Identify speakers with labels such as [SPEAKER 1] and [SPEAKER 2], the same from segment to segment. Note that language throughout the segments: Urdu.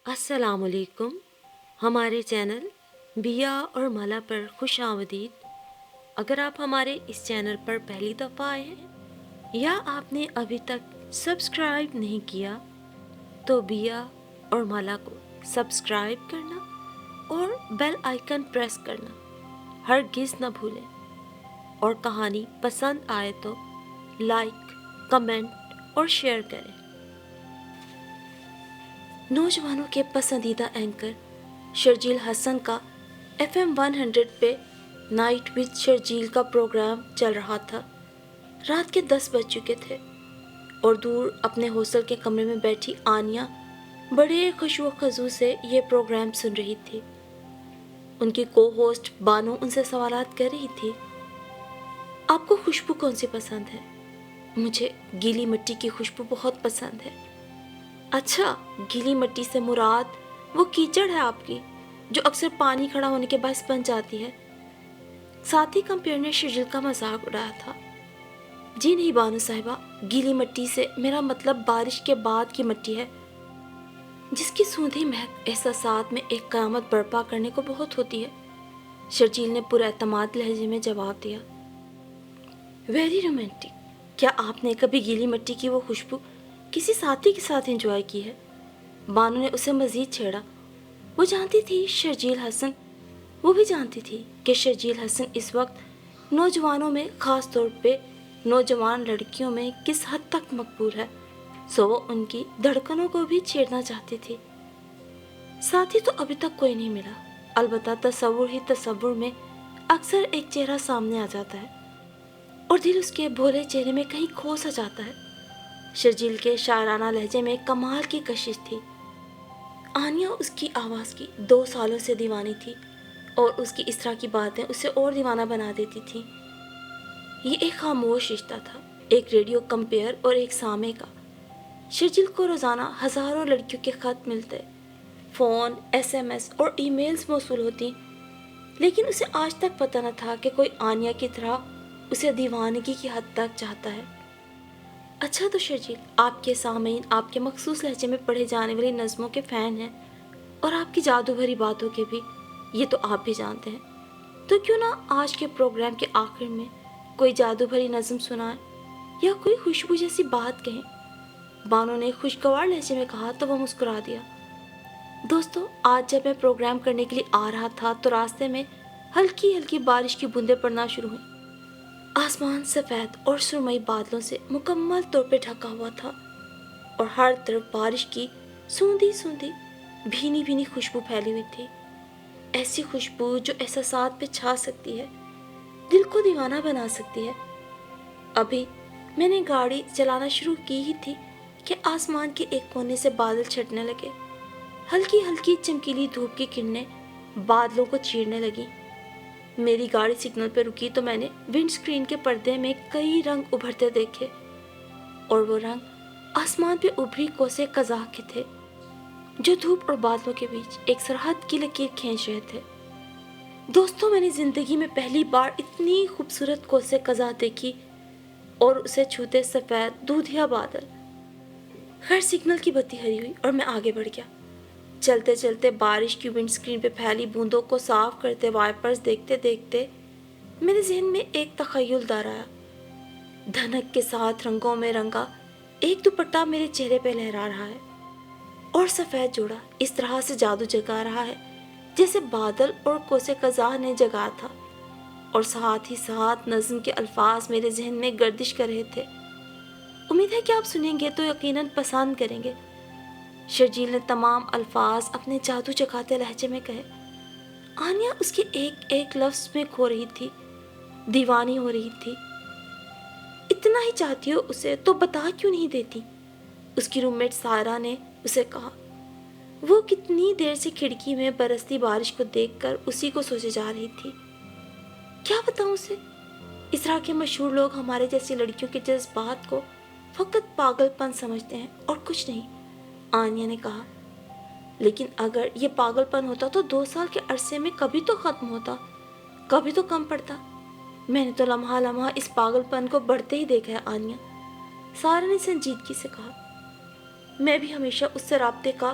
[SPEAKER 1] السلام علیکم. ہمارے چینل بیا اور مالا پر خوش آمدید. اگر آپ ہمارے اس چینل پر پہلی دفعہ آئے ہیں یا آپ نے ابھی تک سبسکرائب نہیں کیا تو بیا اور مالا کو سبسکرائب کرنا اور بیل آئیکن پریس کرنا ہرگز نہ بھولیں. اور کہانی پسند آئے تو لائک، کمنٹ اور شیئر کریں. نوجوانوں کے پسندیدہ اینکر شرجیل حسن کا FM 100 پہ نائٹ وتھ شرجیل کا پروگرام چل رہا تھا. رات کے 10 بج چکے تھے اور دور اپنے ہاسٹل کے کمرے میں بیٹھی آنیہ بڑے خشوع و خضوع سے یہ پروگرام سن رہی تھی. ان کی کو ہوسٹ بانو ان سے سوالات کر رہی تھی. آپ کو خوشبو کون سی پسند ہے؟ مجھے گیلی مٹی کی خوشبو بہت پسند ہے. اچھا، گیلی مٹی سے مراد وہ کیچڑ ہے آپ کی جو اکثر پانی کھڑا ہونے کے باعث بن جاتی ہے. ساتھی کمپیئر نے شرجیل کا مذاق اڑایا تھا. جی نہیں بانو صاحبہ، گیلی مٹی سے میرا مطلب بارش کے بعد کی مٹی ہے جس کی سوندھی مہک احساسات میں ایک قیامت برپا کرنے کو بہت ہوتی ہے. شرجیل نے پر اعتماد لہجے میں جواب دیا. Very romantic. کیا آپ نے کبھی گیلی مٹی کی وہ خوشبو کسی ساتھی کے ساتھ انجوائے کی ہے؟ بانو نے اسے مزید چھیڑا. وہ جانتی تھی کہ شرجیل حسن اس وقت نوجوانوں میں، خاص طور پہ نوجوان لڑکیوں میں کس حد تک مقبول ہے، سو وہ ان کی دھڑکنوں کو بھی چھیڑنا چاہتی تھی. ساتھی تو ابھی تک کوئی نہیں ملا، البتہ تصور ہی تصور میں اکثر ایک چہرہ سامنے آ جاتا ہے اور دل اس کے بھولے چہرے میں کہیں کھو سا جاتا ہے. شرجیل کے شاعرانہ لہجے میں کمال کی کشش تھی. آنیہ اس کی آواز کی 2 سالوں سے دیوانی تھی اور اس کی اس طرح کی باتیں اسے اور دیوانہ بنا دیتی تھیں. یہ ایک خاموش رشتہ تھا، ایک ریڈیو کمپیئر اور ایک سامع کا. شرجیل کو روزانہ ہزاروں لڑکیوں کے خط ملتے، فون، SMS اور ای میلز موصول ہوتی، لیکن اسے آج تک پتہ نہ تھا کہ کوئی آنیہ کی طرح اسے دیوانگی کی حد تک چاہتا ہے. اچھا تو شرجیل، آپ کے سامعین آپ کے مخصوص لہجے میں پڑھے جانے والی نظموں کے فین ہیں اور آپ کی جادو بھری باتوں کے بھی، یہ تو آپ بھی جانتے ہیں. تو کیوں نہ آج کے پروگرام کے آخر میں کوئی جادو بھری نظم سنائیں یا کوئی خوشبو جیسی بات کہیں. بانو نے خوشگوار لہجے میں کہا تو وہ مسکرا دیا. دوستو، آج جب میں پروگرام کرنے کے لیے آ رہا تھا تو راستے میں ہلکی ہلکی بارش کی بوندیں پڑنا شروع ہوئیں. آسمان سفید اور سرمئی بادلوں سے مکمل طور پہ ڈھکا ہوا تھا اور ہر طرف بارش کی سوندھی سوندھی بھینی بھینی خوشبو پھیلی ہوئی تھی. ایسی خوشبو جو احساسات پہ چھا سکتی ہے، دل کو دیوانہ بنا سکتی ہے. ابھی میں نے گاڑی چلانا شروع کی ہی تھی کہ آسمان کے ایک کونے سے بادل چھٹنے لگے. ہلکی ہلکی چمکیلی دھوپ کی کرنیں بادلوں کو چیرنے لگیں. میری گاڑی سگنل پہ رکی تو میں نے ونڈ سکرین کے پردے میں کئی رنگ ابھرتے دیکھے اور وہ رنگ آسمان پہ ابھری کوسے قزاق کے تھے جو دھوپ اور بادلوں کے بیچ ایک سرحد کی لکیر کھینچ رہے تھے. دوستوں، میں نے زندگی میں پہلی بار اتنی خوبصورت کوسے قزاق دیکھی اور اسے چھوتے سفید دودھیا بادل. خیر، سگنل کی بتی ہری ہوئی اور میں آگے بڑھ گیا. چلتے چلتے بارش کی ونڈ سکرین پہ پھیلی بوندوں کو صاف کرتے وائپرز دیکھتے دیکھتے میرے ذہن میں ایک تخیل دار آیا. دھنک کے ساتھ رنگوں میں رنگا ایک دوپٹہ میرے چہرے پہ لہرا رہا ہے اور سفید جوڑا اس طرح سے جادو جگا رہا ہے جیسے بادل اور کوسے قزاق نے جگا تھا، اور ساتھ ہی ساتھ نظم کے الفاظ میرے ذہن میں گردش کر رہے تھے. امید ہے کہ آپ سنیں گے تو یقیناً پسند کریں گے. شرجیل نے تمام الفاظ اپنے جادو جگاتے لہجے میں کہے. آنیہ اس کے ایک ایک لفظ میں کھو رہی تھی، دیوانی ہو رہی تھی. اتنا ہی چاہتی ہو اسے تو بتا کیوں نہیں دیتی؟ اس کی روم میٹ سائرہ نے اسے کہا. وہ کتنی دیر سے کھڑکی میں برستی بارش کو دیکھ کر اسی کو سوچے جا رہی تھی. کیا بتاؤں اسے؟ اس طرح کے مشہور لوگ ہمارے جیسی لڑکیوں کے جذبات کو فقط پاگل پن سمجھتے ہیں اور کچھ نہیں، آنیہ نے کہا. لیکن اگر یہ پاگل پن ہوتا تو 2 سال کے عرصے میں کبھی تو ختم ہوتا، کبھی تو کم پڑتا. میں نے تو لمحہ لمحہ اس پاگل پن کو بڑھتے ہی دیکھا ہے آنیہ، سارا نے سنجیدگی سے کہا. میں بھی ہمیشہ اس سے رابطے کا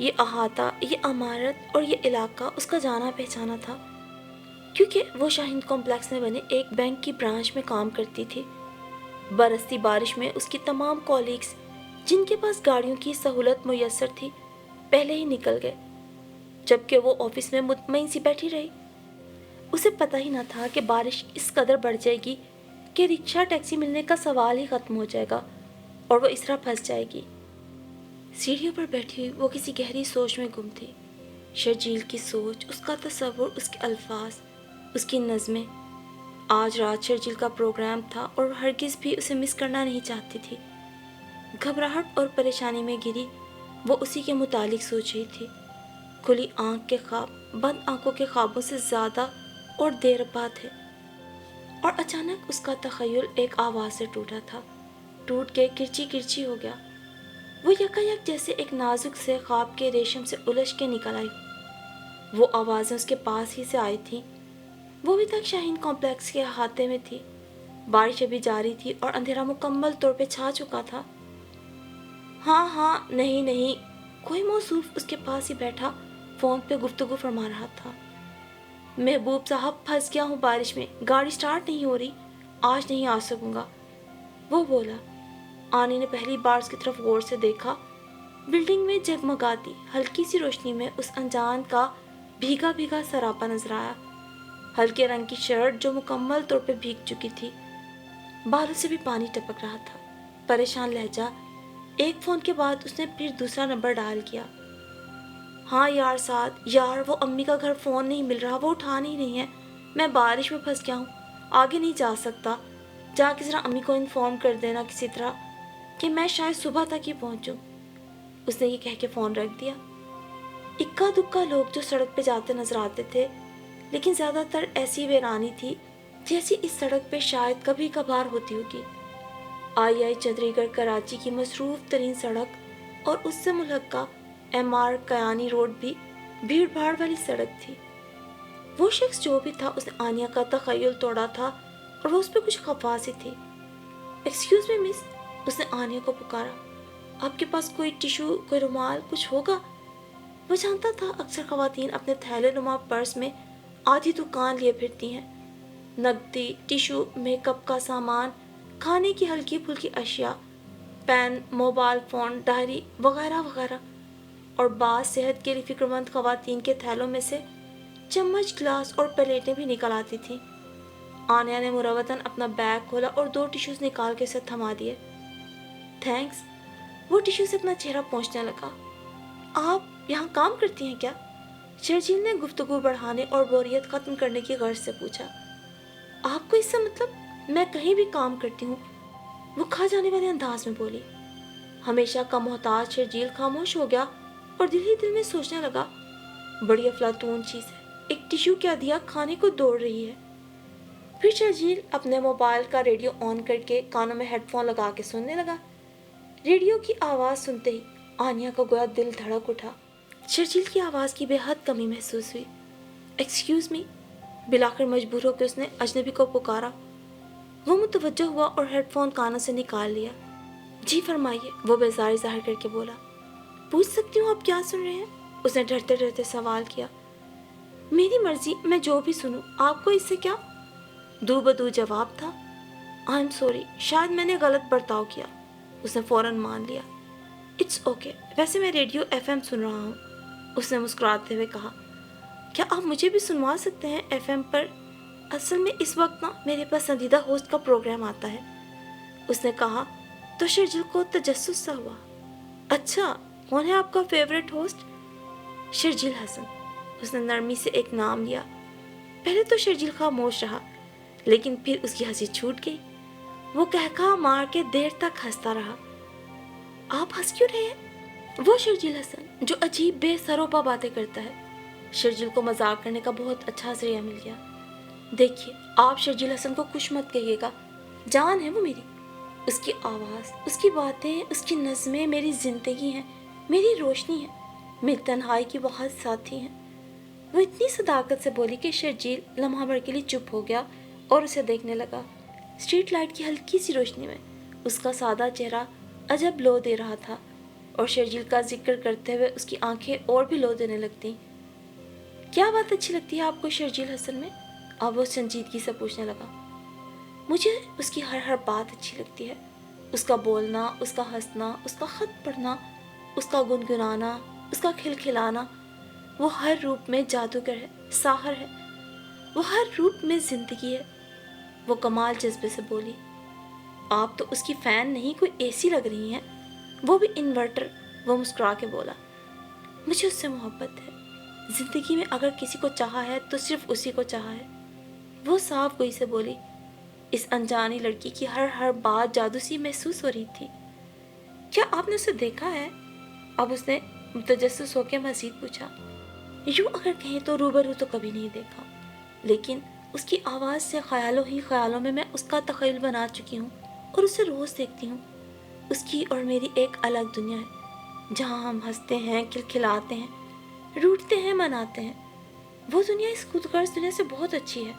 [SPEAKER 1] یہ احاطہ، یہ عمارت اور یہ علاقہ اس کا جانا پہچانا تھا، کیونکہ وہ شاہین کمپلیکس میں بنے ایک بینک کی برانچ میں کام کرتی تھی۔ برستی بارش میں اس کی تمام کولیگز جن کے پاس گاڑیوں کی سہولت میسر تھی پہلے ہی نکل گئے، جبکہ وہ آفس میں مطمئن سی بیٹھی رہی۔ اسے پتہ ہی نہ تھا کہ بارش اس قدر بڑھ جائے گی کہ رکشہ ٹیکسی ملنے کا سوال ہی ختم ہو جائے گا اور وہ اس طرح پھنس جائے گی۔ سیڑھیوں پر بیٹھی ہوئی وہ کسی گہری سوچ میں گم تھی۔ شرجیل کی سوچ، اس کا تصور، اس کے الفاظ، اس کی نظمیں۔ آج رات شرجیل کا پروگرام تھا اور ہرگز بھی اسے مس کرنا نہیں چاہتی تھی۔ گھبراہٹ اور پریشانی میں گری وہ اسی کے متعلق سوچ رہی تھی۔ کھلی آنکھ کے خواب بند آنکھوں کے خوابوں سے زیادہ اور دیر بعد ہے، اور اچانک اس کا تخیل ایک آواز سے ٹوٹا تھا، ٹوٹ کے کرچی کرچی ہو گیا۔ وہ یکایک جیسے ایک نازک سے خواب کے ریشم سے الجھ کے نکل آئی۔ وہ آوازیں اس کے پاس ہی سے آئی تھیں۔ وہ ابھی تک شاہین کمپلیکس کے احاطے میں تھی۔ بارش ابھی جاری تھی اور اندھیرا مکمل طور پہ چھا چکا تھا۔ ہاں نہیں، کوئی موصوف اس کے پاس ہی بیٹھا فون پہ گفتگو فرما رہا تھا۔ محبوب صاحب، پھنس گیا ہوں بارش میں، گاڑی سٹارٹ نہیں ہو رہی، آج نہیں آ سکوں گا، وہ بولا۔ آنی نے پہلی بار اس کی طرف غور سے دیکھا۔ بلڈنگ میں جگمگاتی ہلکی سی روشنی میں اس انجان کا بھیگا بھیگا سراپا نظر آیا۔ ہلکے رنگ کی شرٹ جو مکمل طور پہ بھیگ چکی تھی، بالوں سے بھی پانی ٹپک رہا تھا۔ پریشان لہجہ، ایک فون کے بعد اس نے پھر دوسرا نمبر ڈائل کیا۔ ہاں یار سعد، یار وہ امی کا گھر فون نہیں مل رہا، وہ اٹھا نہیں ہے، میں بارش میں پھنس گیا ہوں، آگے نہیں جا سکتا، جا کے ذرا امی کو انفارم کر دینا کسی طرح کہ میں شاید صبح تک ہی پہنچوں۔ اس نے یہ کہہ کے فون رکھ دیا۔ اکا دکا لوگ جو سڑک پہ جاتے نظر آتے تھے، لیکن زیادہ تر ایسی ویرانی تھی جیسی اس سڑک پہ شاید کبھی کبھار ہوتی ہوگی۔ آئی چندری گڑھ کراچی کی مصروف ترین سڑک اور اس سے ملحقہ ایم آر کیانی روڈ بھی بھیڑ بھاڑ والی سڑک تھی۔ وہ شخص جو بھی تھا، اس نے آنیا کا تخیل توڑا تھا اور وہ اس پہ کچھ خفا سی تھی۔ ایکسکیوز می مس، اس نے آنیا کو پکارا، آپ کے پاس کوئی ٹیشو، کوئی رومال، کچھ ہوگا؟ وہ جانتا تھا اکثر خواتین اپنے تھیلے نما پرس میں آدھی دکان لیے پھرتی ہیں، نقدی، ٹیشو، میک اپ کا سامان، کھانے کی ہلکی پھلکی اشیاء، پین، موبائل فون، ڈائری وغیرہ وغیرہ، اور بعض صحت کے لیے فکر مند خواتین کے تھیلوں میں سے چمچ، گلاس اور پلیٹیں بھی نکل آتی تھیں۔ آنیا نے مروتاً اپنا بیگ کھولا اور 2 ٹیشوز نکال کے اسے تھما دیے۔ تھینکس۔ وہ ٹیشو سے اپنا چہرہ پونچھنے لگا۔ آپ یہاں کام کرتی ہیں کیا؟ شرجیل نے گفتگو بڑھانے اور بوریت ختم کرنے کی غرض سے پوچھا۔ آپ کو اس سے مطلب؟ میں کہیں بھی کام کرتی ہوں، وہ کھا جانے والے انداز میں بولی۔ ہمیشہ کا محتاج شرجیل خاموش ہو گیا اور دل ہی دل میں سوچنے لگا، بڑی افلاطون چیز ہے، ایک ٹیشو کیا دیا، کھانے کو دوڑ رہی ہے۔ پھر شرجیل اپنے موبائل کا ریڈیو آن کر کے کانوں میں ہیڈ فون لگا کے سننے لگا۔ ریڈیو کی آواز سنتے ہی آنیا کا گویا دل دھڑک اٹھا۔ شرجیل کی آواز کی بے حد کمی محسوس ہوئی۔ ایکسکیوز می، بلاخر مجبور ہو کے اس نے اجنبی کو پکارا۔ وہ متوجہ ہوا اور ہیڈ فون کانوں سے نکال لیا۔ جی فرمائیے، وہ بیزاری ظاہر کر کے بولا۔ پوچھ سکتی ہوں آپ کیا سن رہے ہیں؟ اس نے ڈرتے ڈرتے سوال کیا۔ میری مرضی، میں جو بھی سنوں، آپ کو اس سے کیا؟ دو بدو جواب تھا۔ آئی ایم سوری، شاید میں نے غلط برتاؤ کیا، اس نے فوراً مان لیا۔ اٹس اوکے، ویسے میں ریڈیو ایف ایم سن رہا ہوں، اس نے مسکراتے ہوئے کہا۔ کیا آپ مجھے بھی سنوا سکتے ہیں ایف ایم پر؟ اصل میں اس وقت نا میرے پسندیدہ ہوسٹ کا پروگرام آتا ہے، اس نے کہا تو شرجیل کو تجسس سا ہوا۔ اچھا، کون ہے آپ کا فیوریٹ ہوسٹ؟ شرجیل حسن، اس نے نرمی سے ایک نام لیا۔ پہلے تو شرجیل خاموش رہا، لیکن پھر اس کی ہنسی چھوٹ گئی۔ وہ کہکہا مار کے دیر تک ہنستا رہا۔ آپ ہنس کیوں رہے ہیں؟ وہ شرجیل حسن جو عجیب بے سروپا باتیں کرتا ہے۔ شرجیل کو مذاق کرنے کا بہت اچھا ذریعہ مل گیا۔ دیکھیے، آپ شرجیل حسن کو کچھ مت کہیے گا، جان ہے وہ میری، اس کی آواز، اس کی باتیں، اس کی نظمیں میری زندگی ہیں، میری روشنی ہے، میری تنہائی کی بہت ساتھی ہیں۔ وہ اتنی صداقت سے بولی کہ شرجیل لمحہ بھر کے لیے چپ ہو گیا اور اسے دیکھنے لگا۔ اسٹریٹ لائٹ کی ہلکی سی روشنی میں اس کا سادہ چہرہ عجب لو دے رہا تھا، اور شرجیل کا ذکر کرتے ہوئے اس کی آنکھیں اور بھی لو دینے لگتیں۔ کیا بات اچھی لگتی ہے آپ کو شرجیل حسن میں؟ اب وہ سنجیدگی سے پوچھنے لگا۔ مجھے اس کی ہر بات اچھی لگتی ہے، اس کا بولنا، اس کا ہنسنا، اس کا خط پڑھنا، اس کا گنگنانا، اس کا کھلکھلانا۔ وہ ہر روپ میں جادوگر ہے، ساحر ہے، وہ ہر روپ میں زندگی ہے۔ وہ کمال جذبے سے بولی۔ آپ تو اس کی فین نہیں، کوئی اے سی لگ رہی ہیں، وہ بھی انورٹر۔ وہ مسکرا کے بولا۔ مجھے اس سے محبت ہے، زندگی میں اگر کسی کو چاہا ہے تو صرف اسی کو چاہا ہے۔ وہ صاف گوئی سے بولی۔ اس انجانی لڑکی کی ہر بات جادو سی محسوس ہو رہی تھی۔ کیا آپ نے اسے دیکھا ہے؟ اب اس نے متجسس ہو کے مزید پوچھا۔ یوں اگر کہیں تو روبرو تو کبھی نہیں دیکھا، لیکن اس کی آواز سے خیالوں ہی خیالوں میں اس کا تخیل بنا چکی ہوں اور اسے روز دیکھتی ہوں۔ اس کی اور میری ایک الگ دنیا ہے، جہاں ہم ہنستے ہیں، کھلکھلاتے ہیں، روٹھتے ہیں، مناتے ہیں۔ وہ دنیا اس خود غرض دنیا سے بہت اچھی ہے۔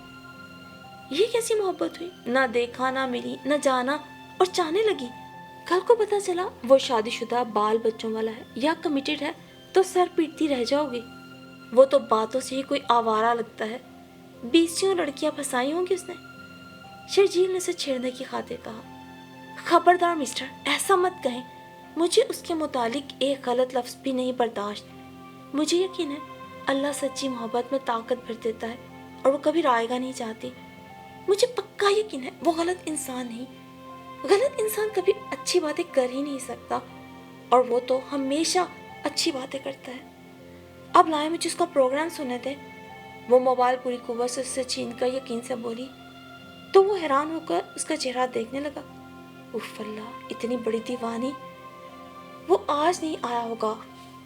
[SPEAKER 1] یہ کیسی محبت ہوئی؟ نہ دیکھا، نہ ملی، نہ جانا اور چاہنے لگی۔ کل کو پتا چلا وہ شادی شدہ بال بچوں والا ہے یا کمیٹڈ ہے تو سر پیٹتی رہ جاؤ گی۔ وہ تو باتوں سے ہی کوئی آوارہ لگتا ہے، 20 لڑکیاں پھنسائی ہوں گی اس نے۔ شرجیل نے اسے چھیڑنے کی خاطر کہا۔ خبردار مسٹر، ایسا مت کہیں، مجھے اس کے متعلق ایک غلط لفظ بھی نہیں برداشت۔ مجھے یقین ہے اللہ سچی محبت میں طاقت بھر دیتا ہے اور وہ کبھی رائے گا نہیں چاہتی۔ مجھے پکا یقین ہے وہ غلط انسان نہیں، غلط انسان کبھی اچھی باتیں کر ہی نہیں سکتا، اور وہ تو ہمیشہ اچھی باتیں کرتا ہے۔ اب لائیں مجھے اس کا پروگرام سننے دیں۔ وہ موبائل پوری قوت سے اس سے چھین کر یقین سے بولی، تو وہ حیران ہو کر اس کا چہرہ دیکھنے لگا۔ اف اللہ، اتنی بڑی دیوانی! وہ آج نہیں آیا ہوگا،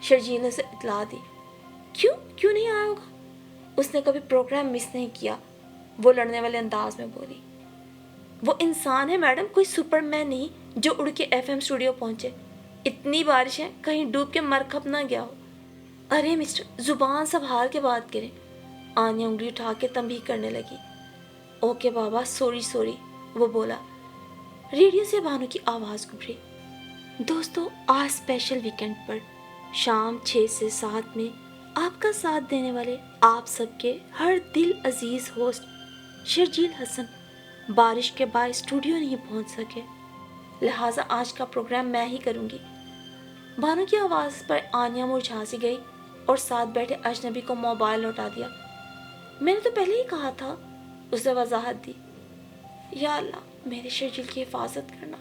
[SPEAKER 1] شرجیل نے اسے اطلاع دی۔ کیوں نہیں آیا ہوگا؟ اس نے کبھی پروگرام مس نہیں کیا، وہ لڑنے والے انداز میں بولی۔ وہ انسان ہے میڈم، کوئی سپر مین نہیں جو اڑ کے FM اسٹوڈیو پہنچے۔ اتنی بارش ہے، کہیں ڈوب کے مر کھپ نہ گیا ہو۔ ارے مسٹر، زبان سنبھال کے بات کریں۔ آنیا انگلی اٹھا کے تنبیہ کرنے لگی۔ اوکے بابا، سوری، وہ بولا۔ ریڈیو سے بانو کی آواز گھبری۔ دوستو، آج اسپیشل ویکینڈ پر شام 6 سے 7 میں آپ کا ساتھ دینے والے آپ سب کے ہر دل عزیز ہوسٹ شرجیل حسن بارش کے باعث اسٹوڈیو نہیں پہنچ سکے، لہٰذا آج کا پروگرام میں ہی کروں گی۔ بانو کی آواز پر آنیا مرجھا سی گئی اور ساتھ بیٹھے اجنبی کو موبائل لوٹا دیا۔ میں نے تو پہلے ہی کہا تھا، اس نے وضاحت دی۔ یا اللہ، میرے شرجیل کی حفاظت کرنا۔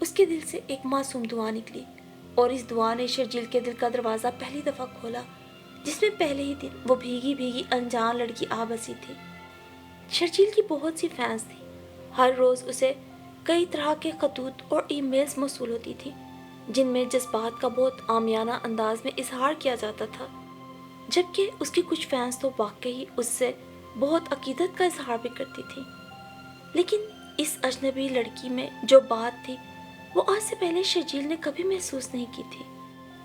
[SPEAKER 1] اس کے دل سے ایک معصوم دعا نکلی، اور اس دعا نے شرجیل کے دل کا دروازہ پہلی دفعہ کھولا، جس میں پہلے ہی دن وہ بھیگی انجان لڑکی آ بسی تھی۔ شرجیل کی بہت سی فینس تھی، ہر روز اسے کئی طرح کے خطوط اور ای میلز موصول ہوتی تھی، جن میں جذبات کا بہت عامیانہ انداز میں اظہار کیا جاتا تھا، جبکہ اس کی کچھ فینس تو واقعی اس سے بہت عقیدت کا اظہار بھی کرتی تھی۔ لیکن اس اجنبی لڑکی میں جو بات تھی وہ آج سے پہلے شرجیل نے کبھی محسوس نہیں کی تھی۔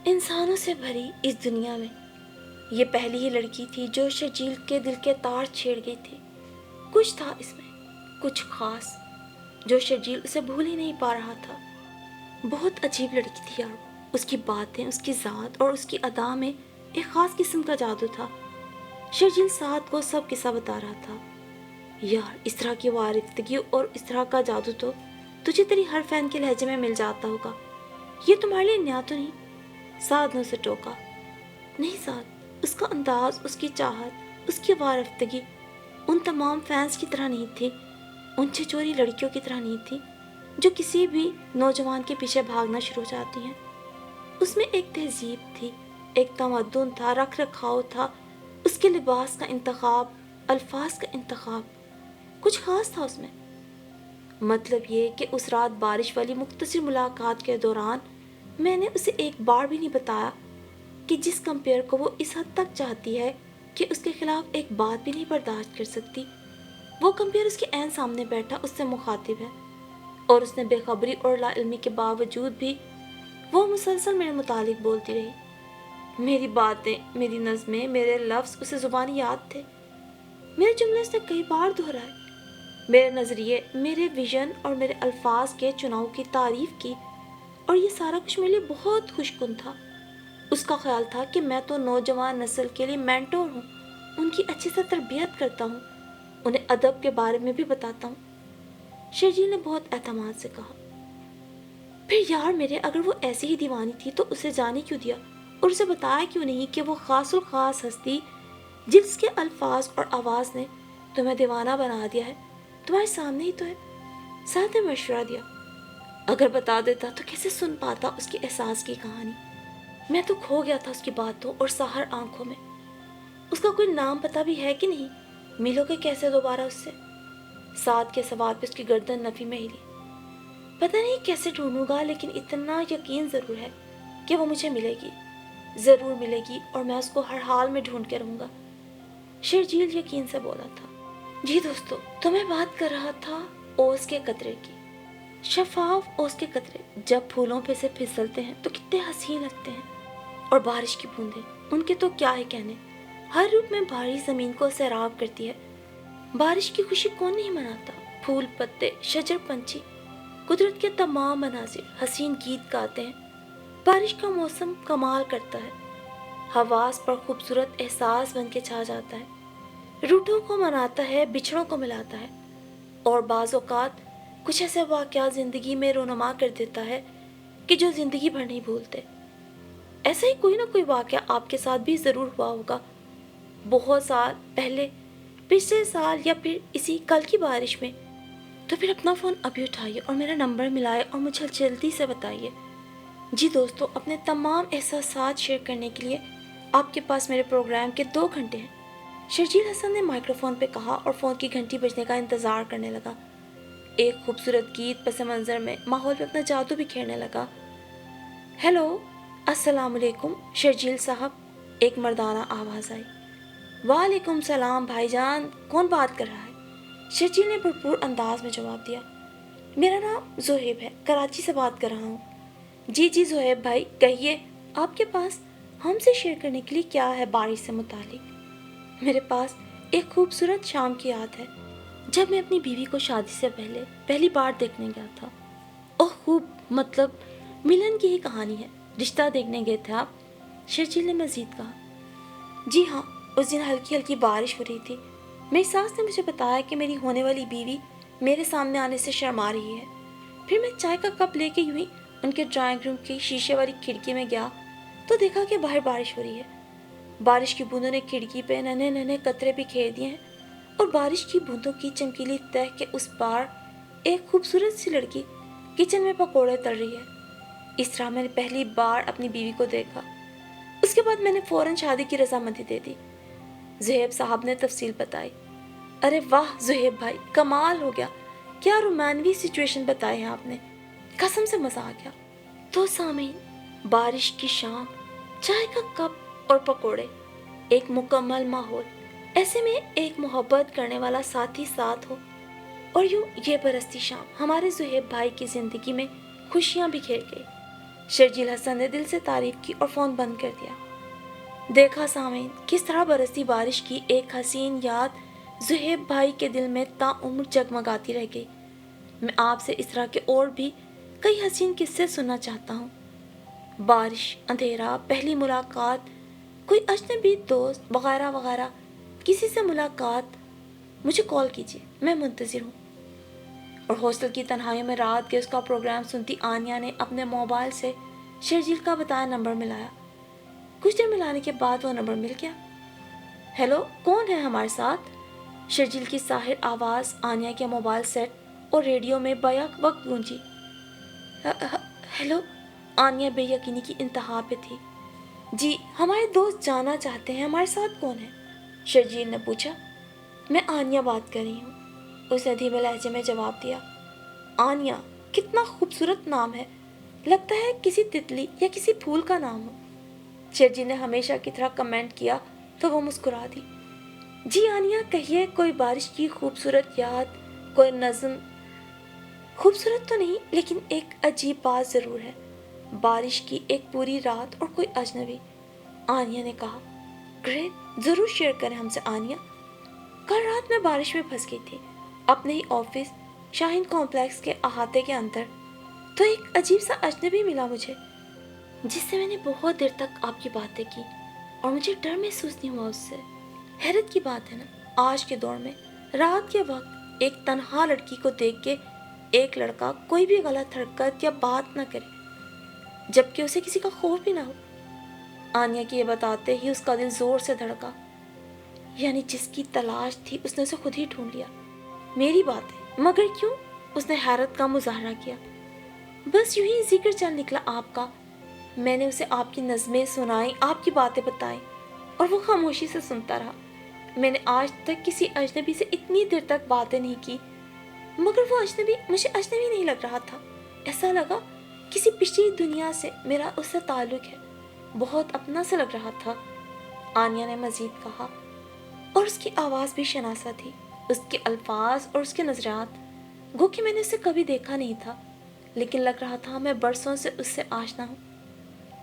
[SPEAKER 1] انسانوں سے بھری اس دنیا میں یہ پہلی ہی لڑکی تھی جو شرجیل کے دل کے تار چھیڑ گئی تھی۔ کچھ تھا اس میں، کچھ خاص، جو شرجیل اسے بھول ہی نہیں پا رہا تھا۔ بہت عجیب لڑکی تھی یار، اس کی باتیں، اس کی ذات اور اس کی ادا میں ایک خاص قسم کا جادو تھا۔ شرجیل ساتھ کو سب قصہ بتا رہا تھا۔ یار، اس طرح کی وارفتگی اور اس طرح کا جادو تو تجھے تیری ہر فین کے لہجے میں مل جاتا ہوگا، یہ تمہارے لیے نیا تو نہیں؟ سعد نے اسے ٹوکا۔ نہیں سعد، اس کا انداز، اس کی چاہت، اس کی وارفتگی ان تمام فینس کی طرح نہیں تھی، ان چھچوری لڑکیوں کی طرح نہیں تھی جو کسی بھی نوجوان کے پیچھے بھاگنا شروع ہو جاتی ہیں۔ اس میں ایک تہذیب تھی، ایک تمدن تھا، رکھ رکھاؤ تھا، اس کے لباس کا انتخاب، الفاظ کا انتخاب، کچھ خاص تھا اس میں۔ مطلب یہ کہ اس رات بارش والی مختصر ملاقات کے دوران میں نے اسے ایک بار بھی نہیں بتایا کہ جس کمپیئر کو وہ اس حد تک چاہتی ہے کہ اس کے خلاف ایک بات بھی نہیں برداشت کر سکتی، وہ کمپیئر اس کے عین سامنے بیٹھا اس سے مخاطب ہے، اور اس نے بے خبری اور لا علمی کے باوجود بھی وہ مسلسل میرے متعلق بولتی رہی۔ میری باتیں، میری نظمیں، میرے لفظ اسے زبانی یاد تھے، میرے جملے اس نے کئی بار دہرائے، میرے نظریے، میرے ویژن اور میرے الفاظ کے چناؤ کی تعریف کی، اور یہ سارا کچھ میرے لیے بہت خوش کن تھا۔ اس کا خیال تھا کہ میں تو نوجوان نسل کے لیے مینٹور ہوں، ان کی اچھی سے تربیت کرتا ہوں، انہیں ادب کے بارے میں بھی بتاتا ہوں۔ شرجیل نے بہت اعتماد سے کہا، پھر یار میرے، اگر وہ ایسی ہی دیوانی تھی تو اسے جانے کیوں دیا اور اسے بتایا کیوں نہیں کہ وہ خاص الخاص ہستی جس کے الفاظ اور آواز نے تمہیں دیوانہ بنا دیا ہے تمہارے سامنے ہی تو ہے۔ ساتھ نے مشورہ دیا، اگر بتا دیتا تو کیسے سن پاتا اس کے احساس کی کہانی۔ میں تو کھو گیا تھا اس کی باتوں اور ساحر آنکھوں میں۔ اس کا کوئی نام پتہ بھی ہے کہ نہیں؟ ملو گے کیسے دوبارہ اس سے؟ ساتھ کے سوال پہ اس کی گردن نفی میں ہلی۔ پتہ نہیں کیسے ڈھونڈوں گا، لیکن اتنا یقین ضرور ہے کہ وہ مجھے ملے گی، ضرور ملے گی، اور میں اس کو ہر حال میں ڈھونڈ کے رہوں گا، شرجیل یقین سے بولا تھا۔ جی دوستو، تو میں بات کر رہا تھا اوس کے قطرے کی۔ شفاف اوس کے قطرے جب پھولوں پہ سے پھسلتے ہیں تو کتنے حسین لگتے ہیں، اور بارش کی بوندیں، ان کے تو کیا ہی کہنے، ہر روپ میں بھاری زمین کو سیراب کرتی ہے۔ بارش کی خوشی کون نہیں مناتا؟ پھول، پتے، شجر، پنچھی، قدرت کے تمام مناظر حسین گیت گاتے ہیں۔ بارش کا موسم کمال کرتا ہے، حواس پر خوبصورت احساس بن کے چھا جاتا ہے، روٹوں کو مناتا ہے، بچھڑوں کو ملاتا ہے، اور بعض اوقات کچھ ایسے واقعات زندگی میں رونما کر دیتا ہے کہ جو زندگی بھر نہیں بھولتے۔ ایسا ہی کوئی نہ کوئی واقعہ آپ کے ساتھ بھی ضرور ہوا ہوگا، بہت سال پہلے، پچھلے سال، یا پھر اسی کل کی بارش میں۔ تو پھر اپنا فون ابھی اٹھائیے اور میرا نمبر ملائے اور مجھے جلدی سے بتائیے۔ جی دوستو، اپنے تمام احساسات شیئر کرنے کے لیے آپ کے پاس میرے پروگرام کے 2 گھنٹے ہیں۔ شرجیل حسن نے مائکرو فون پہ کہا اور فون کی گھنٹی بجنے کا انتظار کرنے لگا۔ ایک خوبصورت گیت پس منظر میں ماحول پہ اپنا جادو بکھیرنے لگا۔ ہیلو، السلام علیکم شرجیل صاحب، ایک مردانہ آواز آئی۔ وعلیکم السلام بھائی جان، کون بات کر رہا ہے؟ شرجیل نے بھرپور انداز میں جواب دیا۔ میرا نام زہیب ہے، کراچی سے بات کر رہا ہوں۔ جی زہیب بھائی، کہیے آپ کے پاس ہم سے شیئر کرنے کے لیے کیا ہے بارش سے متعلق؟ میرے پاس ایک خوبصورت شام کی یاد ہے جب میں اپنی بیوی کو شادی سے پہلی بار دیکھنے گیا تھا۔ اوہ خوب، مطلب ملن کی ہی کہانی ہے، رشتہ دیکھنے گئے تھے آپ؟ شرجیل نے مزید کہا۔ جی ہاں، اس دن ہلکی ہلکی بارش ہو رہی تھی۔ میری ساس نے مجھے بتایا کہ میری ہونے والی بیوی میرے سامنے آنے سے شرما رہی ہے۔ پھر میں چائے کا کپ لے کے یوں ہی ان کے ڈرائنگ روم کی شیشے والی کھڑکی میں گیا تو دیکھا کہ باہر بارش ہو رہی ہے۔ بارش کی بوندوں نے کھڑکی پہ ننھے ننھے قطرے بکھیر دیے ہیں، اور بارش کی بوندوں کی چمکیلی تہ کے اس پار ایک خوبصورت سی لڑکی کچن میں پکوڑے تل رہی ہے۔ اس طرح میں نے پہلی بار اپنی بیوی کو دیکھا۔ اس کے بعد میں نے فوراً شادی کی رضامندی دے دی۔ زہیب صاحب نے تفصیل بتائی۔ ارے واہ زہیب بھائی، کمال ہو گیا، کیا رومانوی سچویشن بتائے ہیں آپ نے، قسم سے مزہ آ گیا۔ تو سامعین، بارش کی شام، چائے کا کپ اور پکوڑے، ایک مکمل ماحول، ایسے میں ایک محبت کرنے والا ساتھی ساتھ ہو، اور یوں یہ برستی شام ہمارے زہیب بھائی کی زندگی میں خوشیاں بکھیر گئی۔ شرجیل حسن نے دل سے تعریف کی اور فون بند کر دیا۔ دیکھا سامعین، کس طرح برستی بارش کی ایک حسین یاد زہیب بھائی کے دل میں تا عمر جگمگاتی رہ گئی۔ میں آپ سے اس طرح کے اور بھی کئی حسین قصے سننا چاہتا ہوں۔ بارش، اندھیرا، پہلی ملاقات، کوئی اجنبی دوست وغیرہ وغیرہ، کسی سے ملاقات، مجھے کال کیجیے، میں منتظر ہوں۔ اور ہاسٹل کی تنہائیوں میں رات کے اس کا پروگرام سنتی آنیا نے اپنے موبائل سے شرجیل کا بتایا نمبر ملایا۔ کچھ دیر ملانے کے بعد وہ نمبر مل گیا۔ ہیلو، کون ہے ہمارے ساتھ؟ شرجیل کی ساحر آواز آنیا کے موبائل سیٹ اور ریڈیو میں بیک وقت گونجی۔ ہیلو، آنیا بے یقینی کی انتہا پہ تھی۔ جی، ہمارے دوست جاننا چاہتے ہیں ہمارے ساتھ کون ہے؟ شرجیل نے پوچھا۔ میں آنیا بات کر رہی ہوں، اس نے دھیمے لہجے میں جواب دیا۔ آنیا، کتنا خوبصورت نام ہے، لگتا ہے کسی تتلی یا کسی پھول کا نام ہو۔ شرجیل نے ہمیشہ کی طرح کمنٹ کیا تو وہ مسکرا دی۔ جی آنیا، کہیے، کوئی بارش کی خوبصورت یاد، کوئی نظم؟ خوبصورت تو نہیں، لیکن ایک عجیب بات ضرور ہے، بارش کی ایک پوری رات اور کوئی اجنبی۔ آنیا نے کہا۔ گریٹ، ضرور شیئر کریں ہم سے آنیا۔ کل رات میں بارش میں پھنس گئی تھی، اپنے ہی آفس شاہین کمپلیکس کے احاطے کے اندر۔ تو ایک عجیب سا اجنبی ملا مجھے، جس سے میں نے بہت دیر تک آپ کی باتیں کی اور مجھے ڈر محسوس نہیں ہوا اس سے۔ حیرت کی بات ہے نا، آج کے دور میں رات کے وقت ایک تنہا لڑکی کو دیکھ کے ایک لڑکا کوئی بھی غلط حرکت یا بات نہ کرے، جبکہ اسے کسی کا خوف بھی نہ ہو۔ آنیا کی یہ بتاتے ہی اس کا دل زور سے دھڑکا، یعنی جس کی تلاش تھی اس نے اسے خود ہی ڈھونڈ لیا۔ میری بات ہے، مگر کیوں؟ اس نے حیرت کا مظاہرہ کیا۔ بس یوں ہی ذکر چل نکلا آپ کا۔ میں نے اسے آپ کی نظمیں سنائی، آپ کی باتیں بتائیں، اور وہ خاموشی سے سنتا رہا۔ میں نے آج تک کسی اجنبی سے اتنی دیر تک باتیں نہیں کی، مگر وہ اجنبی مجھے اجنبی نہیں لگ رہا تھا۔ ایسا لگا کسی پچھلی دنیا سے میرا اس سے تعلق ہے، بہت اپنا سا لگ رہا تھا، آنیا نے مزید کہا۔ اور اس کی آواز بھی شناسا تھی، اس کے الفاظ اور اس کے نظرات، گو کہ میں نے اسے کبھی دیکھا نہیں تھا، لیکن لگ رہا تھا میں برسوں سے اس سے آشنا ہوں۔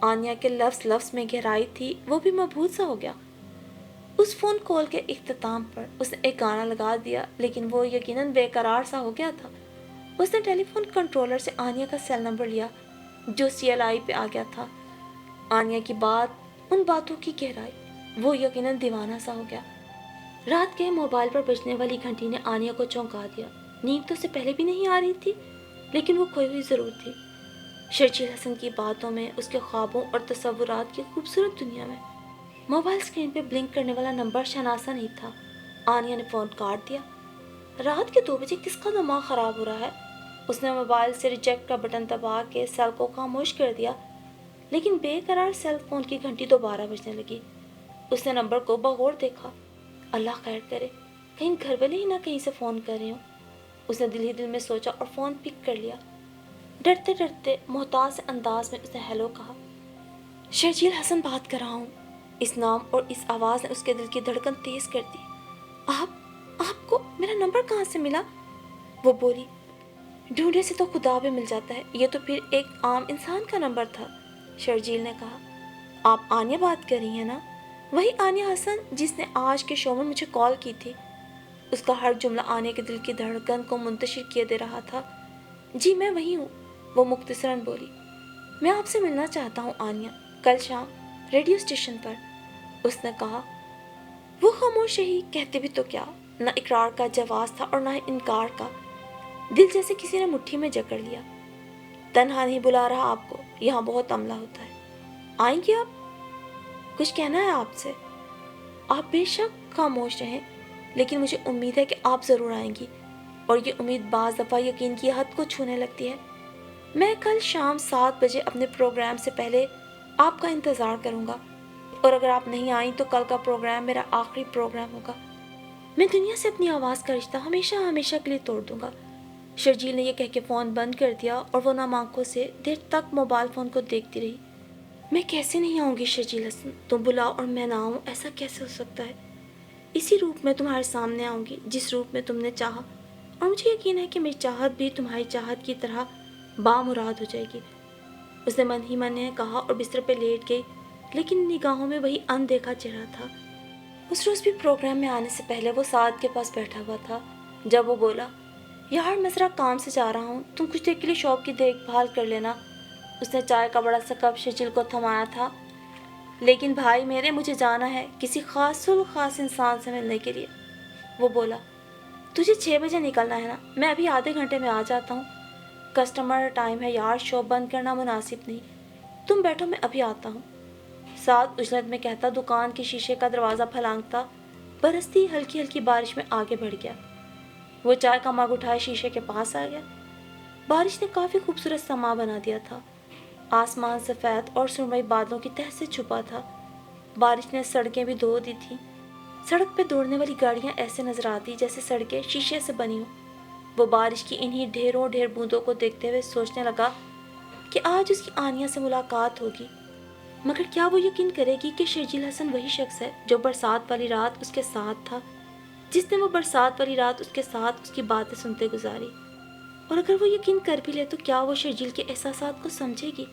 [SPEAKER 1] آنیا کے لفظ لفظ میں گہرائی تھی، وہ بھی مبہوت سا ہو گیا۔ اس فون کال کے اختتام پر اس نے ایک گانا لگا دیا، لیکن وہ یقیناً بے قرار سا ہو گیا تھا۔ اس نے ٹیلی فون کنٹرولر سے آنیا کا سیل نمبر لیا جو CLI پہ آ گیا تھا۔ آنیا کی بات، ان باتوں کی گہرائی، وہ یقیناً دیوانہ سا ہو گیا۔ رات کے موبائل پر بجنے والی گھنٹی نے آنیا کو چونکا دیا۔ نیند تو اسے پہلے بھی نہیں آ رہی تھی، لیکن وہ کھوئی ہوئی ضرور تھی، شرجیل حسن کی باتوں میں، اس کے خوابوں اور تصورات کی خوبصورت دنیا میں۔ موبائل اسکرین پہ بلنک کرنے والا نمبر شناسا نہیں تھا۔ آنیا نے فون کاٹ دیا۔ رات کے 2 بجے کس کا دماغ خراب ہو رہا ہے؟ اس نے موبائل سے ریجیکٹ کا بٹن دبا کے سیل کو خاموش کر دیا، لیکن بے قرار سیل فون کی گھنٹی دوبارہ بجنے لگی۔ اس نے نمبر کو بغور دیکھا۔ اللہ خیر کرے، کہیں گھر والے ہی نہ کہیں سے فون کر رہے ہوں۔ اس نے دل ہی دل میں سوچا اور فون پک کر لیا۔ ڈرتے ڈرتے محتاط سے انداز میں اس نے ہیلو کہا۔ شرجیل حسن بات کر رہا ہوں۔ اس نام اور اس آواز نے اس کے دل کی دھڑکن تیز کر دی۔ آپ کو میرا نمبر کہاں سے ملا؟ وہ بولی۔ ڈھونڈے سے تو خدا بھی مل جاتا ہے، یہ تو پھر ایک عام انسان کا نمبر تھا، شرجیل نے کہا۔ آپ آنیا بات کر رہی ہیں نا؟ وہی آنیا حسن جس نے آج کے شو میں مجھے کال کی تھی۔ اس کا ہر جملہ آنیا کے دل کی دھڑکن کو منتشر کیے دے رہا تھا۔ جی میں وہی ہوں، وہ مختصراً بولی۔ میں آپ سے ملنا چاہتا ہوں آنیا، کل شام ریڈیو اسٹیشن پر، اس نے کہا۔ وہ خاموش رہی، کہتے بھی تو کیا، نہ اقرار کا جواز تھا اور نہ انکار کا۔ دل جیسے کسی نے مٹھی میں جکڑ لیا۔ تنہا نہیں بلا رہا آپ کو، یہاں بہت عملہ ہوتا ہے۔ آئیں گے آپ؟ کچھ کہنا ہے آپ سے؟ آپ بے شک خاموش رہیں، لیکن مجھے امید ہے کہ آپ ضرور آئیں گی، اور یہ امید بعض دفعہ یقین کی حد کو چھونے لگتی ہے۔ میں کل شام 7 بجے اپنے پروگرام سے پہلے آپ کا انتظار کروں گا، اور اگر آپ نہیں آئیں تو کل کا پروگرام میرا آخری پروگرام ہوگا۔ میں دنیا سے اپنی آواز کا رشتہ ہمیشہ ہمیشہ کے لیے توڑ دوں گا۔ شرجیل نے یہ کہہ کے فون بند کر دیا اور وہ نم آنکھوں سے دیر تک موبائل فون کو دیکھتی رہی۔ میں کیسے نہیں آؤں گی شرجیل حسن، تم بلاؤ اور میں نہ آؤں، ایسا کیسے ہو سکتا ہے؟ اسی روپ میں تمہارے سامنے آؤں گی جس روپ میں تم نے چاہا، اور مجھے یقین ہے کہ میری چاہت بھی تمہاری چاہت کی طرح بامراد ہو جائے گی۔ اس نے من ہی من نے کہا اور بستر پہ لیٹ گئی، لیکن نگاہوں میں وہی اندیکھا چہرہ تھا۔ اس روز بھی پروگرام میں آنے سے پہلے وہ سعد کے پاس بیٹھا ہوا تھا۔ جب وہ بولا، یار میں ذرا کام سے جا رہا ہوں، تم کچھ دیر کے لیے شاپ کی دیکھ بھال کر لینا۔ اس نے چائے کا بڑا سا کپ شرجیل کو تھمایا تھا۔ لیکن بھائی میرے، مجھے جانا ہے کسی خاص انسان سے ملنے کے لیے، وہ بولا۔ تجھے 6 بجے نکلنا ہے نا؟ میں ابھی آدھے گھنٹے میں آ جاتا ہوں۔ کسٹمر ٹائم ہے یار، شاپ بند کرنا مناسب نہیں، تم بیٹھو میں ابھی آتا ہوں، سعد اجلت میں کہتا دکان کے شیشے کا دروازہ پھلانگتا۔ برستی ہلکی ہلکی بارش میں آگے بڑھ گیا۔ وہ چائے کا مگ اٹھائے شیشے کے پاس آ گیا۔ بارش نے کافی خوبصورت سما بنا دیا تھا۔ آسمان سفید اور سرمئی بادلوں کی تہ سے چھپا تھا۔ بارش نے سڑکیں بھی دھو دی تھی۔ سڑک پہ دوڑنے والی گاڑیاں ایسے نظر آتی جیسے سڑکیں شیشے سے بنی ہوں۔ وہ بارش کی انہی ڈھیر بوندوں کو دیکھتے ہوئے سوچنے لگا کہ آج اس کی آنیا سے ملاقات ہوگی، مگر کیا وہ یقین کرے گی کہ شرجیل حسن وہی شخص ہے جو برسات والی رات اس کے ساتھ تھا، جس نے وہ برسات والی رات اس کے ساتھ اس کی باتیں سنتے گزاری؟ اور اگر وہ یقین کر بھی لے تو کیا وہ شرجیل کے احساسات کو سمجھے گی؟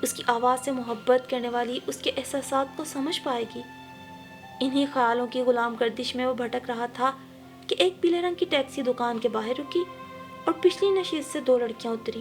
[SPEAKER 1] اس کی آواز سے محبت کرنے والی اس کے احساسات کو سمجھ پائے گی؟ انہی خیالوں کی غلام گردش میں وہ بھٹک رہا تھا کہ ایک پیلے رنگ کی ٹیکسی دکان کے باہر رکی اور پچھلی نشست سے 2 لڑکیاں اتری۔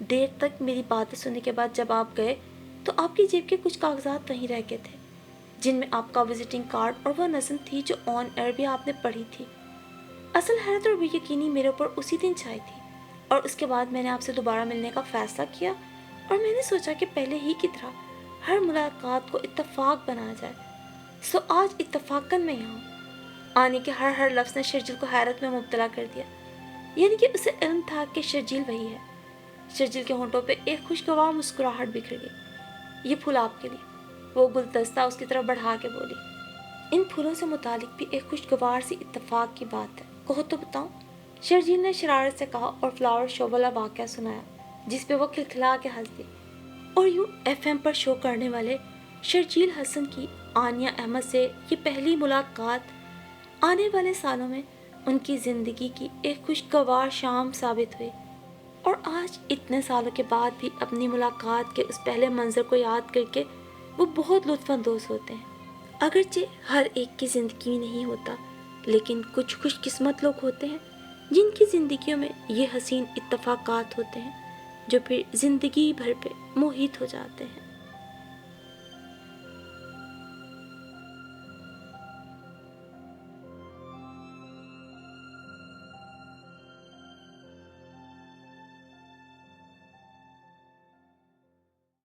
[SPEAKER 1] دیر تک میری باتیں سننے کے بعد جب آپ گئے تو آپ کی جیب کے کچھ کاغذات وہیں رہ گئے تھے، جن میں آپ کا وزٹنگ کارڈ اور وہ نظم تھی جو آن ایئر بھی آپ نے پڑھی تھی۔ اصل حیرت اور بے یقینی میرے اوپر اسی دن چھائی تھی، اور اس کے بعد میں نے آپ سے دوبارہ ملنے کا فیصلہ کیا، اور میں نے سوچا کہ پہلے ہی کی طرح ہر ملاقات کو اتفاق بنایا جائے۔ سو آج اتفاقاً میں یہاں ہوں۔ آنے کے ہر لفظ نے شرجیل کو حیرت میں مبتلا کر دیا، یعنی کہ اسے علم تھا کہ شرجیل وہی ہے۔ شرجیل کے ہونٹوں پہ ایک خوشگوار مسکراہٹ بکھر گئی۔ یہ پھول آپ کے لیے، وہ گلدستہ اس کی طرف بڑھا کے بولی۔ ان پھولوں سے متعلق بھی ایک خوشگوار سی اتفاق کی بات ہے، کہو تو بتاؤں، شرجیل نے شرارت سے کہا اور فلاور شو والا واقعہ سنایا، جس پہ وہ کھلکھلا کے ہنس دی۔ اور یوں ایف ایم پر شو کرنے والے شرجیل حسن کی آنیہ احمد سے یہ پہلی ملاقات آنے والے سالوں میں ان کی زندگی کی ایک خوشگوار شام ثابت ہوئی، اور آج اتنے سالوں کے بعد بھی اپنی ملاقات کے اس پہلے منظر کو یاد کر کے وہ بہت لطف اندوز ہوتے ہیں۔ اگرچہ ہر ایک کی زندگی میں نہیں ہوتا، لیکن کچھ خوش قسمت لوگ ہوتے ہیں جن کی زندگیوں میں یہ حسین اتفاقات ہوتے ہیں جو پھر زندگی بھر پہ محیط ہو جاتے ہیں۔